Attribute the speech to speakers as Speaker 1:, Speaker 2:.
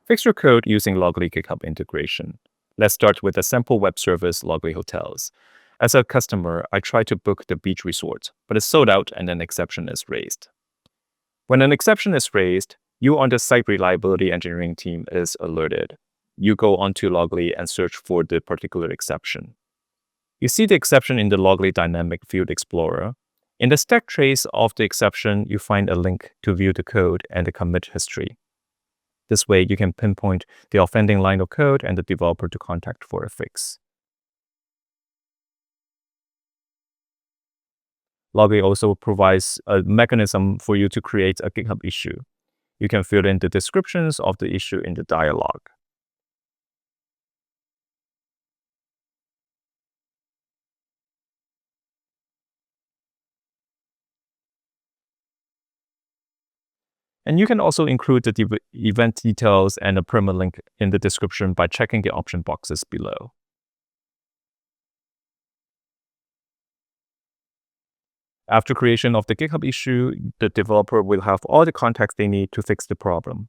Speaker 1: Fix your code using Loggly GitHub integration. Let's start with a simple web service, Loggly Hotels. As a customer, I try to book the beach resort, but it's sold out and an exception is raised. When an exception is raised, you on the site reliability engineering team is alerted. You go onto Loggly and search for the particular exception. You see the exception in the Loggly Dynamic Field Explorer. In the stack trace of the exception, you find a link to view the code and the commit history. This way, you can pinpoint the offending line of code and the developer to contact for a fix. Loggly also provides a mechanism for you to create a GitHub issue. You can fill in the descriptions of the issue in the dialog. And you can also include the event details and a permalink in the description by checking the option boxes below. After creation of the GitHub issue, the developer will have all the context they need to fix the problem.